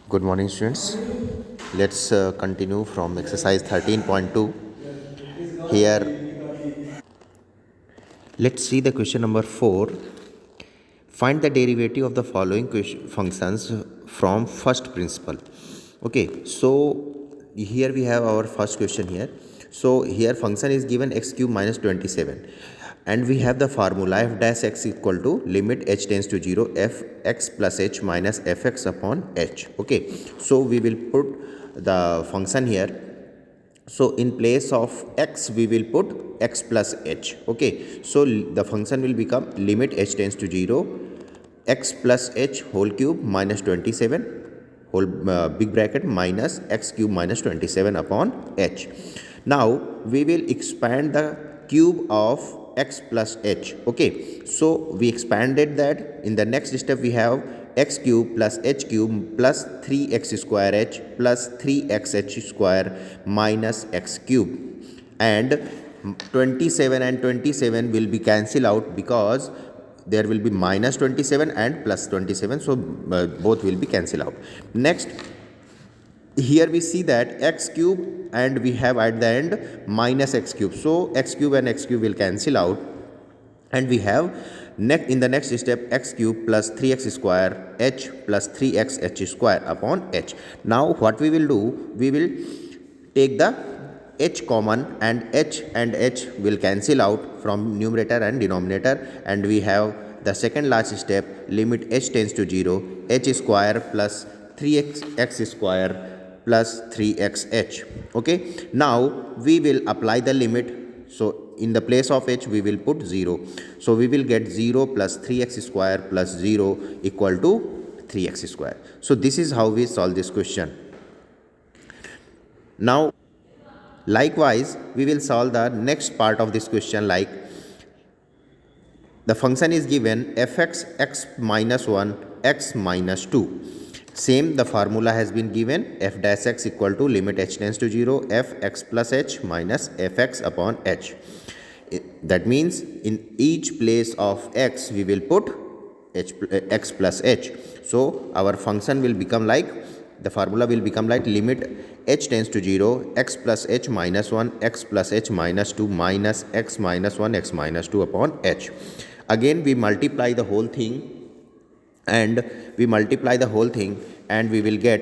Good morning, students. Let's continue from exercise 13.2. Here, let's see the question number 4. Find the derivative of the following functions from first principle. Okay, so here we have our first question here. So here function is given x cube minus 27, and we have the formula f dash x equal to limit h tends to 0 f x plus h minus fx upon h. Okay, so we will put the function here. So in place of x we will put x plus h. Okay, so the function will become limit h tends to 0 x plus h whole cube minus 27 whole big bracket minus x cube minus 27 upon h. Now we will expand the cube of x plus h. Okay, so we expanded that. In the next step we have x cube plus h cube plus 3x square h plus 3x h square minus x cube, and 27 and 27 will be cancelled out because there will be minus 27 and plus 27, so both will be cancelled out. Next, here we see that x cube and we have at the end minus x cube, so x cube and x cube will cancel out, and we have in the next step x cube plus 3x square h plus 3x h square upon h. Now what we will do, we will take the h common, and h will cancel out from numerator and denominator, and we have the second last step, limit h tends to 0 h square plus 3x square plus 3xh. Okay, now we will apply the limit. So in the place of h we will put 0, so we will get 0 plus 3x square plus 0 equal to 3x square. So this is how we solve this question. Now likewise we will solve the next part of this question. Like, the function is given fx x minus 1 x minus 2. Same, the formula has been given f dash x equal to limit h tends to 0 f x plus h minus fx upon h. That means in each place of x we will put x plus h. So our function will become like, the formula will become like limit h tends to 0 x plus h minus 1 x plus h minus 2 minus x minus 1 x minus 2 upon h. Again we multiply the whole thing, and we will get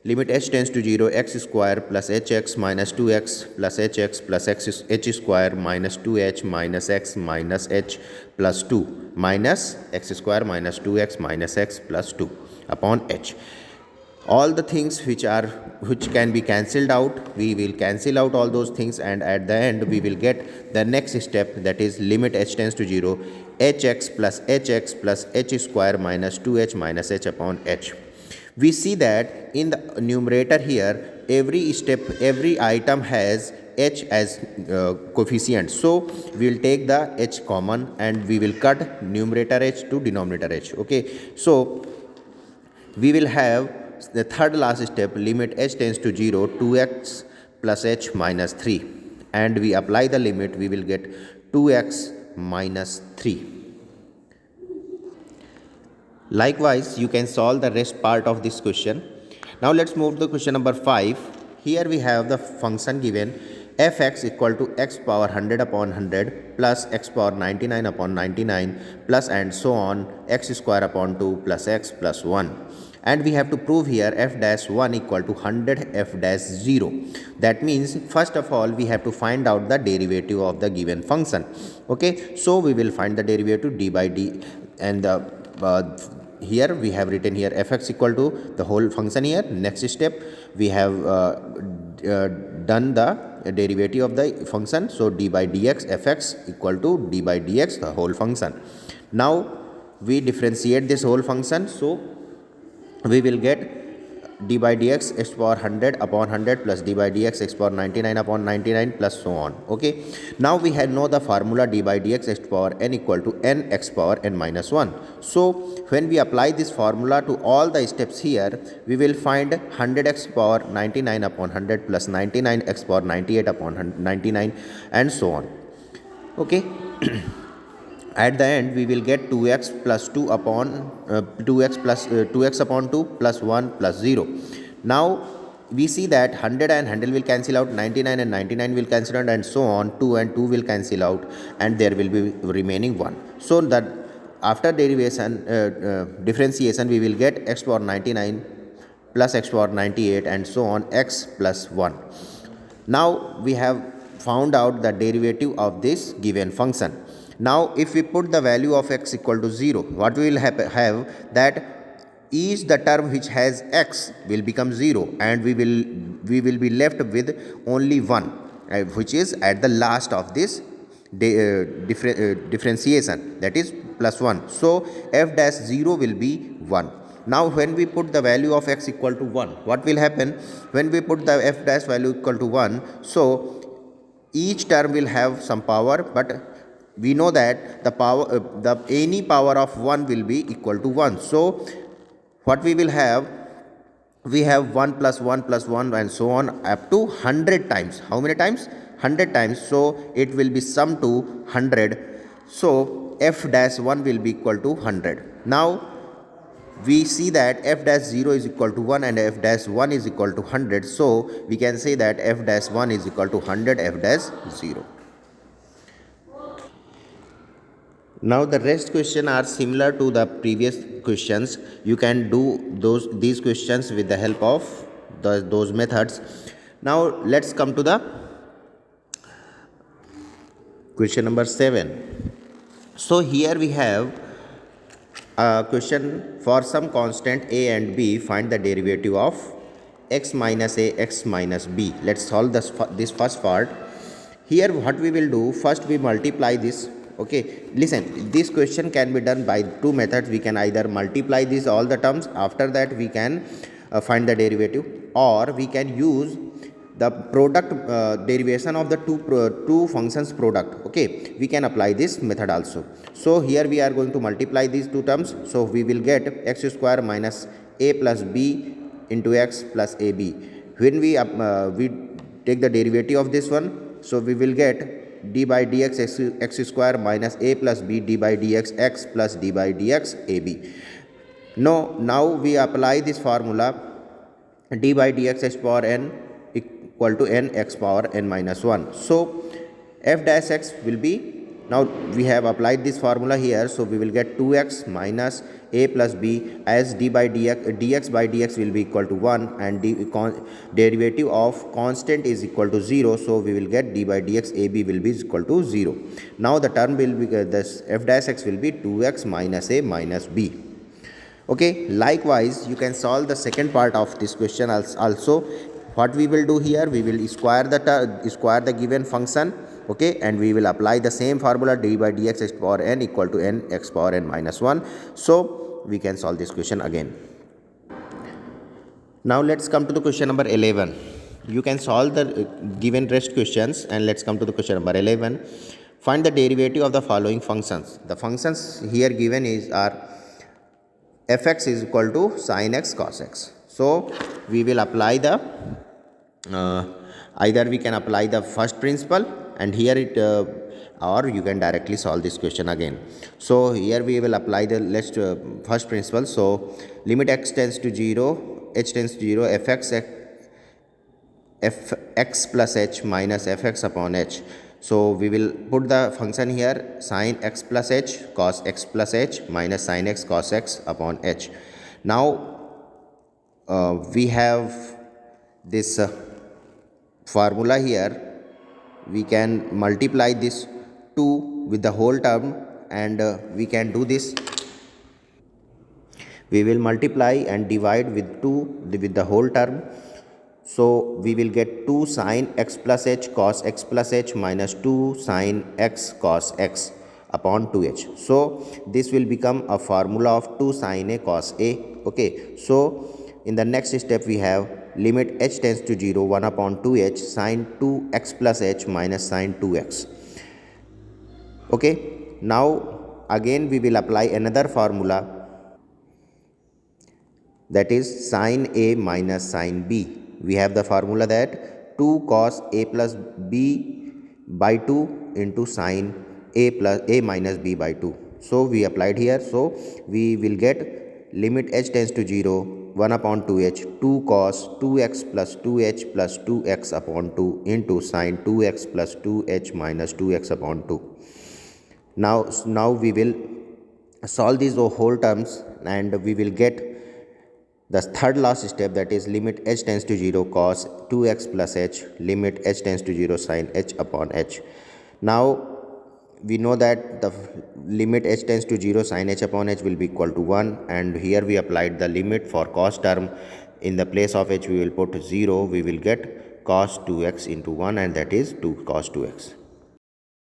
limit h tends to 0 x square plus hx minus 2x plus hx plus h square minus 2h minus x minus h plus 2 minus x square minus 2x minus x plus 2 upon h. All the things which can be cancelled out, we will cancel out all those things, and at the end we will get the next step, that is limit h tends to 0 hx plus h square minus 2h minus h upon h. We see that in the numerator here, every step, every item has h as coefficient, so we will take the h common and we will cut numerator h to denominator h. Okay, so we will have the third last step, limit h tends to 0 2x plus h minus 3, and we apply the limit, we will get 2x minus 3. Likewise you can solve the rest part of this question. Now let's move to question number 5. Here we have the function given fx equal to x power 100 upon 100 plus x power 99 upon 99 plus and so on x square upon 2 plus x plus 1, and we have to prove here f dash 1 equal to 100 f dash 0. That means first of all we have to find out the derivative of the given function. Okay, so we will find the derivative d by d, and here we have written here fx equal to the whole function here. Next step we have done the derivative of the function, so d by dx fx equal to d by dx the whole function. Now we differentiate this whole function, so we will get d by dx x power 100 upon 100 plus d by dx x power 99 upon 99 plus so on. Okay, now we know the formula d by dx x power n equal to n x power n minus 1. So when we apply this formula to all the steps here, we will find 100x power 99 upon 100 plus 99x power 98 upon 99 and so on. Okay. At the end we will get 2x plus 2 upon 2x plus 2x upon 2 plus 1 plus 0. Now we see that 100 and 100 will cancel out, 99 and 99 will cancel out, and so on. 2 and 2 will cancel out, and there will be remaining 1. So that after derivation differentiation we will get x power 99 plus x power 98 and so on, x plus 1. Now we have found out the derivative of this given function. Now if we put the value of x equal to 0, what we will have that each the term which has x will become 0, and we will be left with only 1, which is at the last of this differentiation, that is plus 1. So f dash 0 will be 1. Now when we put the value of x equal to 1, what will happen when we put the f dash value equal to 1? So each term will have some power, but we know that the power the any power of 1 will be equal to 1. So what we will have, we have 1 plus 1 plus 1 and so on up to 100 times. How many times? 100 times. So it will be sum to 100. So f dash 1 will be equal to 100. Now we see that f dash 0 is equal to 1 and f dash 1 is equal to 100. So we can say that f dash 1 is equal to 100 f dash 0. Now the rest question are similar to the previous questions. You can do these questions with the help of those methods. Now let's come to the question number 7. So here we have a question: for some constant a and b, find the derivative of x minus a, x minus b. Let's solve this first part. Here what we will do, first we multiply this. Okay, listen, this question can be done by two methods. We can either multiply these all the terms, after that we can find the derivative, or we can use the product derivation of the two functions product. Okay, we can apply this method also. So here we are going to multiply these two terms. So we will get x square minus a plus b into x plus ab. When we take the derivative of this one, so we will get d by dx x square minus a plus b d by dx x plus d by dx ab. Now we apply this formula, d by dx h power n equal to n x power n minus 1. So f dash x will be, now we have applied this formula here, so we will get 2x minus a plus b, as d by dx by dx will be equal to 1 and derivative of constant is equal to 0, so we will get d by dx ab will be equal to 0. Now the term will be this f dash x will be 2x minus a minus b. Okay, likewise you can solve the second part of this question also. What we will do here, we will square the given function. Okay, and we will apply the same formula, d by dx x power n equal to n x power n minus 1. So we can solve this question again. Now let's come to the question number 11. You can solve the given rest questions, and let's come to the question number 11. Find the derivative of the following functions. The functions here given are fx is equal to sin x cos x. So we will apply the either we can apply the first principle, and here it or you can directly solve this question again. So here we will apply the first principle. So limit x tends to 0, h tends to 0, fx plus h minus fx upon h. So we will put the function here, sin x plus h cos x plus h minus sin x cos x upon h. Now we have this formula here. We can multiply this 2 with the whole term, and we can do this. We will multiply and divide with 2 with the whole term. So we will get 2 sin x plus h cos x plus h minus 2 sin x cos x upon 2h. So this will become a formula of 2 sin a cos a. Okay, so in the next step we have limit h tends to 0, 1 upon 2h sin 2x plus h minus sin 2x. Okay, now again we will apply another formula, that is sin a minus sin b. We have the formula that 2 cos a plus b by 2 into sin a minus b by 2. So we applied here, so we will get limit h tends to 0, 1 upon 2h, 2 cos 2x plus 2h plus 2x upon 2 into sine 2x plus 2h minus 2x upon 2. Now we will solve these whole terms and we will get the third last step, that is limit h tends to 0 cos 2x plus h, limit h tends to 0 sin h upon h. Now we know that the limit h tends to 0 sin h upon h will be equal to 1, and here we applied the limit for cos term. In the place of h we will put 0, we will get cos 2x into 1, and that is 2 cos 2x.